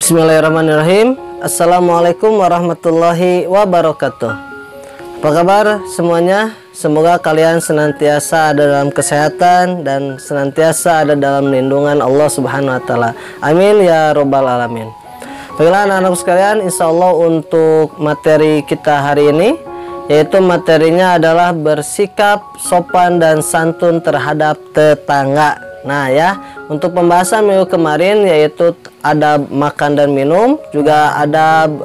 Bismillahirrahmanirrahim. Assalamualaikum warahmatullahi wabarakatuh. Apa kabar semuanya? Semoga kalian senantiasa ada dalam kesehatan dan senantiasa ada dalam lindungan Allah Subhanahu wa taala. Amin ya robbal alamin. Baiklah anak-anak sekalian, insya Allah untuk materi kita hari ini, yaitu materinya adalah bersikap sopan dan santun terhadap tetangga. Nah ya, untuk pembahasan minggu kemarin yaitu adab makan dan minum, juga adab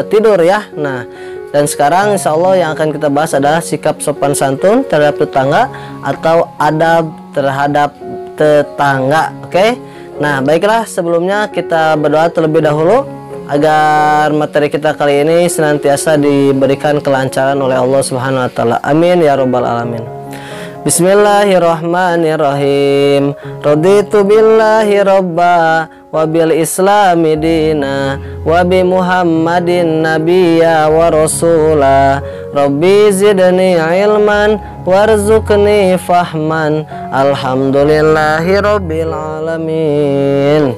tidur ya. Nah, dan sekarang insya Allah yang akan kita bahas adalah sikap sopan santun terhadap tetangga atau adab terhadap tetangga. Oke? Nah, baiklah, sebelumnya kita berdoa terlebih dahulu agar materi kita kali ini senantiasa diberikan kelancaran oleh Allah Subhanahu wa taala. Amin ya robbal alamin. Bismillahirrahmanirrahim. Raditu billahi robba wa bil islami dina wa bi muhammadin nabiyya wa rasula. Rabbi zidni ilman warzuqni fahman. Alhamdulillahi rabbil alamin.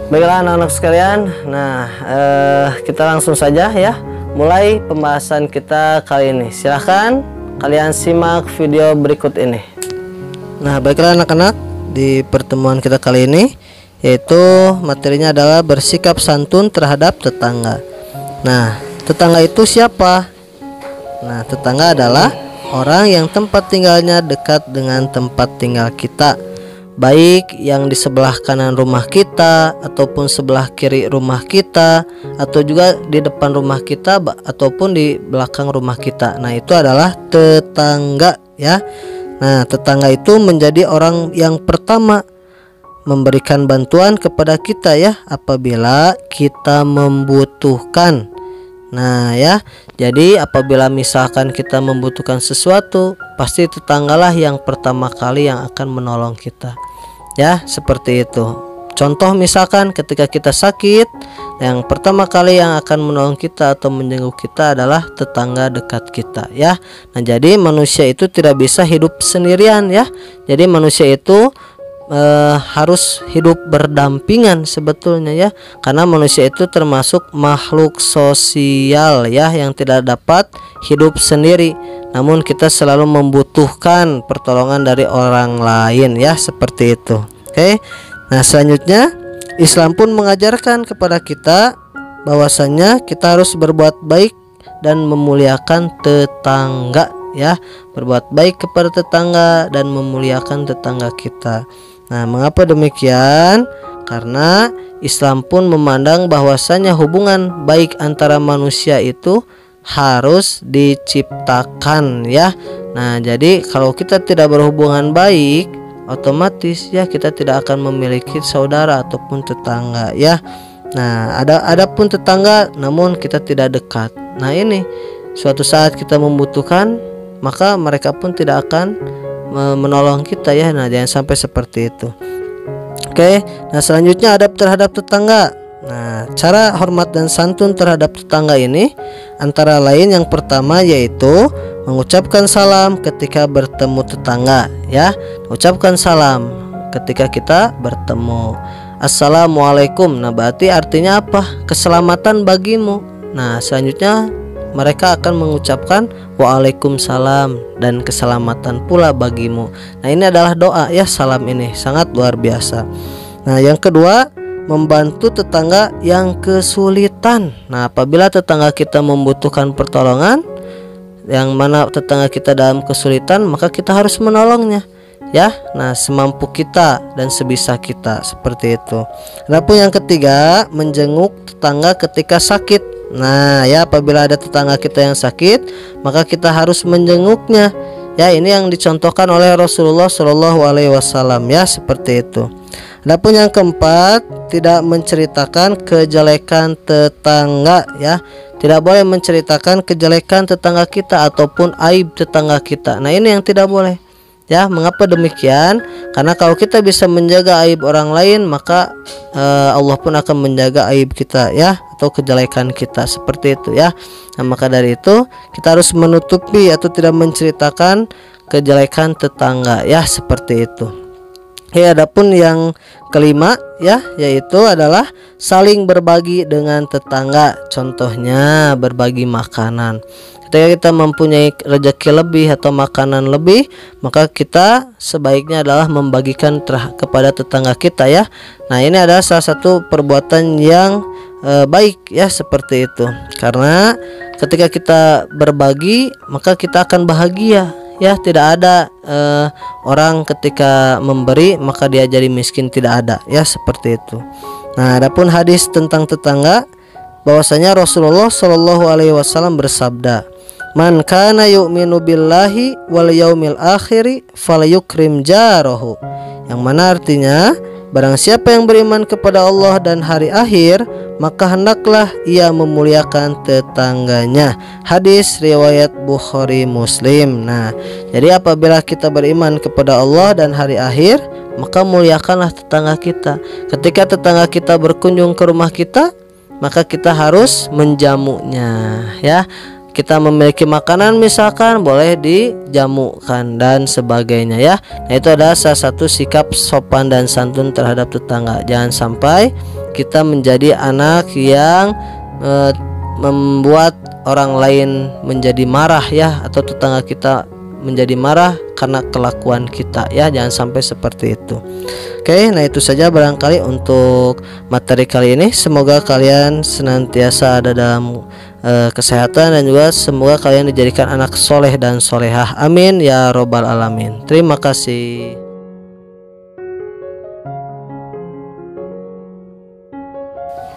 Baiklah anak-anak sekalian, nah kita langsung saja ya mulai pembahasan kita kali ini. Silahkan kalian simak video berikut ini. Nah, baiklah anak-anak, di pertemuan kita kali ini yaitu materinya adalah bersikap santun terhadap tetangga. Nah, tetangga itu siapa? Nah, tetangga adalah orang yang tempat tinggalnya dekat dengan tempat tinggal kita, baik yang di sebelah kanan rumah kita ataupun sebelah kiri rumah kita, atau juga di depan rumah kita ataupun di belakang rumah kita. Nah, itu adalah tetangga ya. Nah, tetangga itu menjadi orang yang pertama memberikan bantuan kepada kita ya apabila kita membutuhkan. Nah ya, jadi apabila misalkan kita membutuhkan sesuatu, pasti tetanggalah yang pertama kali yang akan menolong kita ya, seperti itu. Contoh misalkan ketika kita sakit, yang pertama kali yang akan menolong kita atau menjenguk kita adalah tetangga dekat kita ya. Nah, jadi manusia itu tidak bisa hidup sendirian ya. Jadi manusia itu harus hidup berdampingan sebetulnya ya, karena manusia itu termasuk makhluk sosial ya, yang tidak dapat hidup sendiri, namun kita selalu membutuhkan pertolongan dari orang lain ya, seperti itu. Oke. Nah, selanjutnya Islam pun mengajarkan kepada kita bahwasanya kita harus berbuat baik dan memuliakan tetangga ya, berbuat baik kepada tetangga dan memuliakan tetangga kita. Nah, mengapa demikian? Karena Islam pun memandang bahwasanya hubungan baik antara manusia itu harus diciptakan ya. Nah, jadi kalau kita tidak berhubungan baik, otomatis ya kita tidak akan memiliki saudara ataupun tetangga ya. Nah, ada pun tetangga namun kita tidak dekat. Nah, ini suatu saat kita membutuhkan, maka mereka pun tidak akan menolong kita ya. Nah, jangan sampai seperti itu. Oke. Nah, selanjutnya adab terhadap tetangga. Nah, cara hormat dan santun terhadap tetangga ini antara lain yang pertama yaitu mengucapkan salam ketika bertemu tetangga ya. Ucapkan salam ketika kita bertemu. Assalamualaikum. Nah, berarti artinya apa? Keselamatan bagimu. Nah, selanjutnya mereka akan mengucapkan waalaikumsalam dan keselamatan pula bagimu. Nah, ini adalah doa ya, salam ini sangat luar biasa. Nah, yang kedua, membantu tetangga yang kesulitan. Nah, apabila tetangga kita membutuhkan pertolongan, yang mana tetangga kita dalam kesulitan, maka kita harus menolongnya ya. Nah, semampu kita dan sebisa kita, seperti itu. Adapun yang ketiga, menjenguk tetangga ketika sakit. Nah ya, apabila ada tetangga kita yang sakit, maka kita harus menjenguknya ya. Ini yang dicontohkan oleh Rasulullah Shallallahu Alaihi Wasallam ya, seperti itu. Adapun yang keempat, tidak menceritakan kejelekan tetangga ya. Tidak boleh menceritakan kejelekan tetangga kita ataupun aib tetangga kita. Nah, ini yang tidak boleh ya. Mengapa demikian? Karena kalau kita bisa menjaga aib orang lain, maka Allah pun akan menjaga aib kita ya, atau kejelekan kita, seperti itu ya. Nah, maka dari itu kita harus menutupi atau tidak menceritakan kejelekan tetangga ya, seperti itu. Adapun yang kelima ya, yaitu adalah saling berbagi dengan tetangga. Contohnya berbagi makanan. Ketika kita mempunyai rezeki lebih atau makanan lebih, maka kita sebaiknya adalah membagikan kepada tetangga kita ya. Nah, ini adalah salah satu perbuatan yang baik ya, seperti itu. Karena ketika kita berbagi, maka kita akan bahagia. Ya, tidak ada orang ketika memberi maka dia jadi miskin, tidak ada ya, seperti itu. Nah, adapun hadis tentang tetangga, bahwasanya Rasulullah Shallallahu Alaihi Wasallam bersabda, "Man kana yu'minu billahi wal yaumil akhiri falyukrim jarahu." Yang mana artinya, barang siapa yang beriman kepada Allah dan hari akhir, maka hendaklah ia memuliakan tetangganya. Hadis riwayat Bukhari Muslim. Nah, jadi apabila kita beriman kepada Allah dan hari akhir, maka muliakanlah tetangga kita. Ketika tetangga kita berkunjung ke rumah kita, maka kita harus menjamunya ya. Kita memiliki makanan misalkan, boleh dijamukan dan sebagainya ya. Nah, itu adalah salah satu sikap sopan dan santun terhadap tetangga. Jangan sampai kita menjadi anak yang membuat orang lain menjadi marah ya, atau tetangga kita menjadi marah karena kelakuan kita ya. Jangan sampai seperti itu. Oke, nah itu saja barangkali untuk materi kali ini. Semoga kalian senantiasa ada dalam kesehatan, dan juga semoga kalian dijadikan anak soleh dan solehah. Amin ya robbal alamin. Terima kasih.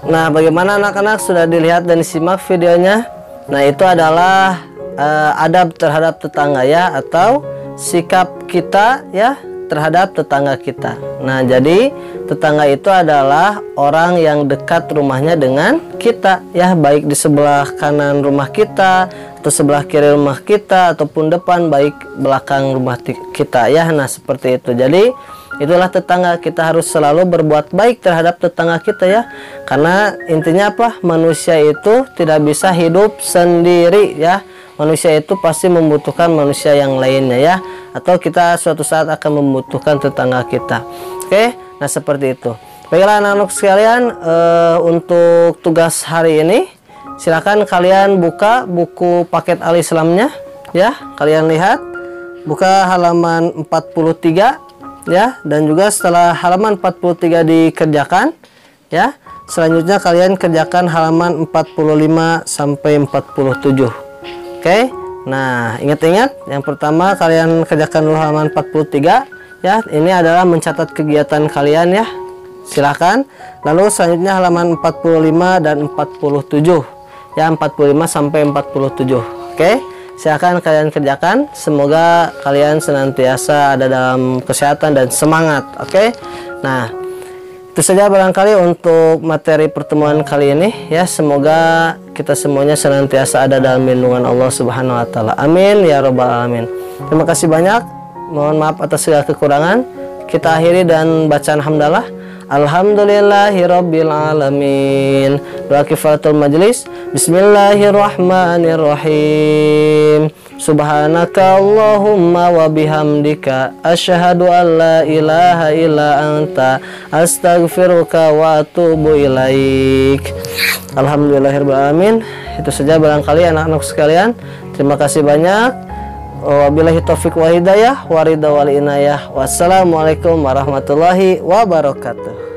Nah, bagaimana anak-anak, sudah dilihat dan disimak videonya? Nah, itu adalah adab terhadap tetangga ya, atau sikap kita ya terhadap tetangga kita. Nah, jadi tetangga itu adalah orang yang dekat rumahnya dengan kita ya, baik di sebelah kanan rumah kita atau sebelah kiri rumah kita, ataupun depan baik belakang rumah kita ya. Nah, seperti itu. Jadi itulah tetangga. Kita harus selalu berbuat baik terhadap tetangga kita ya, karena intinya apa? Manusia itu tidak bisa hidup sendiri ya. Manusia itu pasti membutuhkan manusia yang lainnya ya, atau kita suatu saat akan membutuhkan tetangga kita. Oke, nah seperti itu. Baiklah anak-anak sekalian, untuk tugas hari ini silakan kalian buka buku paket Al-Islamnya ya. Kalian lihat, buka halaman 43 ya, dan juga setelah halaman 43 dikerjakan ya, selanjutnya kalian kerjakan halaman 45 sampai 47. Oke, nah ingat-ingat, yang pertama kalian kerjakan dulu halaman 43 ya. Ini adalah mencatat kegiatan kalian ya, silahkan. Lalu selanjutnya halaman 45 dan 47 ya, 45 sampai 47. Oke, silahkan kalian kerjakan. Semoga kalian senantiasa ada dalam kesehatan dan semangat. Oke, nah itu saja barangkali untuk materi pertemuan kali ini ya. Semoga kita semuanya senantiasa ada dalam lindungan Allah Subhanahu wa taala. Amin ya robbal alamin. Terima kasih banyak. Mohon maaf atas segala kekurangan. Kita akhiri dan bacaan hamdalah. Alhamdulillahirabbil alamin. Doa kifaratul majlis. Bismillahirrahmanirrahim. Subhanaka Allahumma wa bihamdika asyhadu an la ilaha illa anta astaghfiruka wa atubu ilaik. Alhamdulillahirabbil alamin. Itu saja barangkali anak-anak sekalian. Terima kasih banyak. Wabillahi taufiq wa hidayah wa ridha wal inayah. Wassalamualaikum warahmatullahi wabarakatuh.